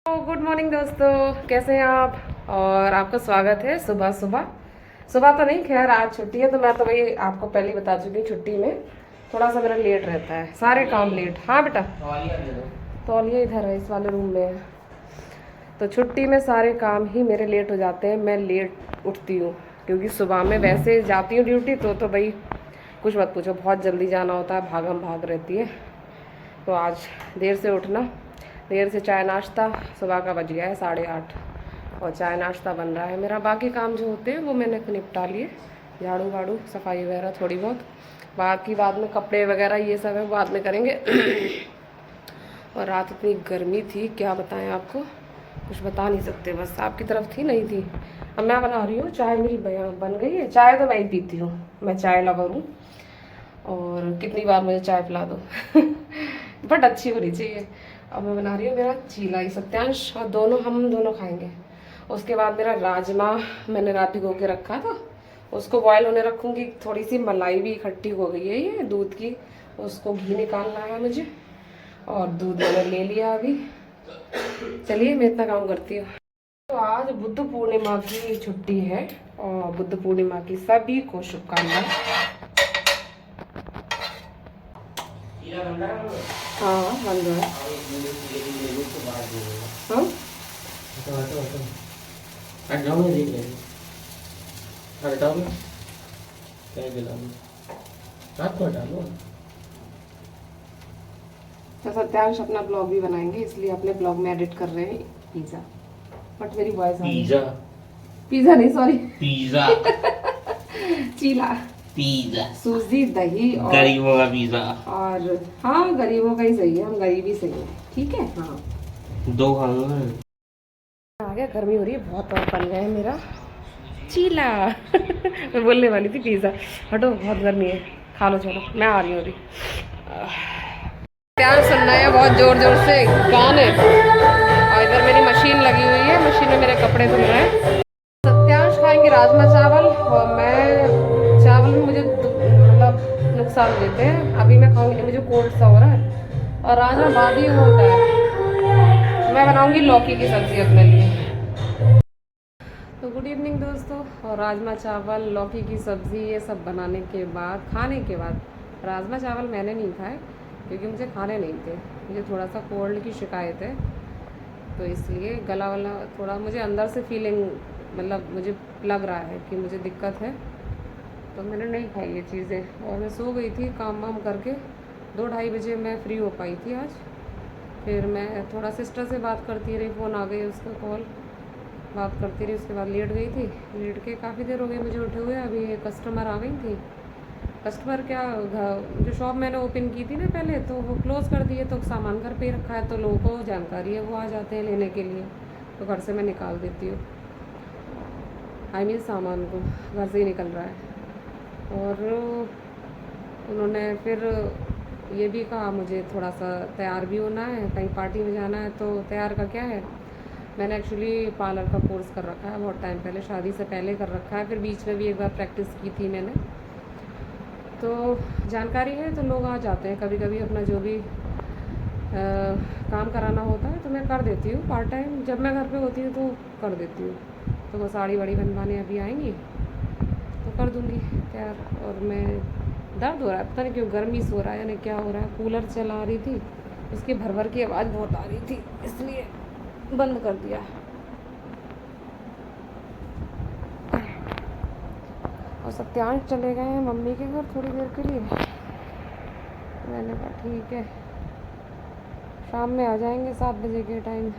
तो good morning दोस्तों, कैसे हैं आप। और आपका स्वागत है सुबह सुबह। सुबह तो नहीं, खैर आज छुट्टी है तो मैं तो वही आपको पहले ही बता चुकी हूँ। छुट्टी में थोड़ा सा मेरा लेट रहता है, सारे काम लेट। हाँ बेटा, तौलिया इधर है, इस वाले रूम में है। तो छुट्टी में सारे काम ही मेरे लेट हो जाते हैं। मैं लेट उठती हूँ क्योंकि सुबह में वैसे जाती हूँ ड्यूटी तो भाई कुछ मत पूछो, बहुत जल्दी जाना होता है, भागम भाग रहती है। तो आज देर से उठना, देर से चाय नाश्ता। सुबह का बज गया है 8:30 और चाय नाश्ता बन रहा है मेरा। बाकी काम जो होते हैं वो मैंने निपटा लिए, झाड़ू वाड़ू सफाई वगैरह थोड़ी बहुत। बाकी बाद में कपड़े वगैरह ये सब है बाद में करेंगे। और रात इतनी गर्मी थी, क्या बताएं आपको, कुछ बता नहीं सकते। बस आपकी तरफ थी नहीं थी। अब मैं बना रही हूँ चाय, मेरी बन गई है। चाय तो मैं ही पीती हूँ, मैं चाय लवर हूँ और कितनी बार मुझे चाय पिला दो। बट अच्छी होनी चाहिए। अब मैं बना रही हूँ मेरा चीला, ये सत्यांश और हम दोनों खाएंगे। उसके बाद मेरा राजमा मैंने रात भिगो के रखा था, उसको बॉयल होने रखूँगी। थोड़ी सी मलाई भी इकट्ठी हो गई है ये दूध की, उसको घी निकालना है मुझे। और दूध मैंने ले लिया अभी। चलिए मैं इतना काम करती हूँ। तो आज बुद्ध पूर्णिमा की छुट्टी है और बुद्ध पूर्णिमा की सभी को शुभकामनाएं। हाँ बन रहा है। हाँ तो सत्यांश अपना ब्लॉग भी बनाएंगे, इसलिए अपने ब्लॉग में एडिट कर रहे हैं पिज्जा। बट मेरी वॉइस पिज्जा, पिज्जा नहीं सॉरी, पिज्जा। चीला, पिज्जा, सूजी दही और गरीबों का पिज्जा। और हाँ गरीबों का ही सही है, हम गरीब ही सही है, ठीक है। हाँ दो खाऊंगा। आ गया, गर्मी हो रही है बहुत और बन गया है मेरा चीला। मैं बोलने वाली थी पिज्जा, हटो बहुत गर्मी है, खा लो चलो, मैं आ रही हूँ अभी। प्यार सुन रहे हैं बहुत जोर जोर से गाने, और इधर मेरी मशीन लगी हुई है, मशीन में मेरे कपड़े धुल रहे हैं। सत्यांश खाएंगे राजमा चावल और मैं चावल में मुझे मतलब नुकसान देते हैं। अभी मैं खाऊंगी, मुझे कोल्ड सा हो रहा है और राजमा बाद ही होता है। मैं बनाऊंगी लौकी की सब्जी अपने लिए। तो गुड इवनिंग दोस्तों, और राजमा चावल लौकी की सब्ज़ी ये सब बनाने के बाद, खाने के बाद, राजमा चावल मैंने नहीं खाए क्योंकि मुझे खाने नहीं थे। मुझे थोड़ा सा कोल्ड की शिकायत है तो इसलिए गला वाला थोड़ा मुझे अंदर से फीलिंग, मतलब मुझे लग रहा है कि मुझे दिक्कत है, तो मैंने नहीं खाई ये चीज़ें। और मैं सो गई थी काम वाम करके, 2-2:30 बजे मैं फ्री हो पाई थी आज। फिर मैं थोड़ा सिस्टर से बात करती रही, फ़ोन आ गई उसका कॉल, बात करती रही। उसके बाद लेट गई थी, लेट के काफ़ी देर हो गई मुझे उठे हुए। अभी कस्टमर आ गई थी। कस्टमर क्या, जो शॉप मैंने ओपन की थी ना पहले, तो वो क्लोज़ कर दिए। तो सामान घर पे ही रखा है तो लोगों को जानकारी है, वो आ जाते हैं लेने के लिए, तो घर से मैं निकाल देती हूँ। आई मीन सामान को घर से ही निकल रहा है। और उन्होंने फिर ये भी कहा मुझे थोड़ा सा तैयार भी होना है, कहीं पार्टी में जाना है। तो तैयार का क्या है, मैंने एक्चुअली पार्लर का कोर्स कर रखा है बहुत टाइम पहले, शादी से पहले कर रखा है। फिर बीच में भी एक बार प्रैक्टिस की थी मैंने, तो जानकारी है। तो लोग आ जाते हैं कभी कभी, अपना जो भी काम कराना होता है तो मैं कर देती हूँ पार्ट टाइम। जब मैं घर पे होती हूँ तो कर देती हूँ। तो वो साड़ी वाड़ी बनवाने अभी आएंगी तो कर दूँगी तैयार। और मैं, दर्द हो रहा है पता नहीं क्यों, गर्मी से हो रहा है यानी क्या हो रहा है। कूलर चला रही थी, उसकी भर भर की आवाज़ बहुत आ रही थी, इसलिए बंद कर दिया। और सत्यांश चले गए हैं मम्मी के घर थोड़ी देर के लिए। मैंने कहा ठीक है, शाम में आ जाएंगे 7 बजे के टाइम।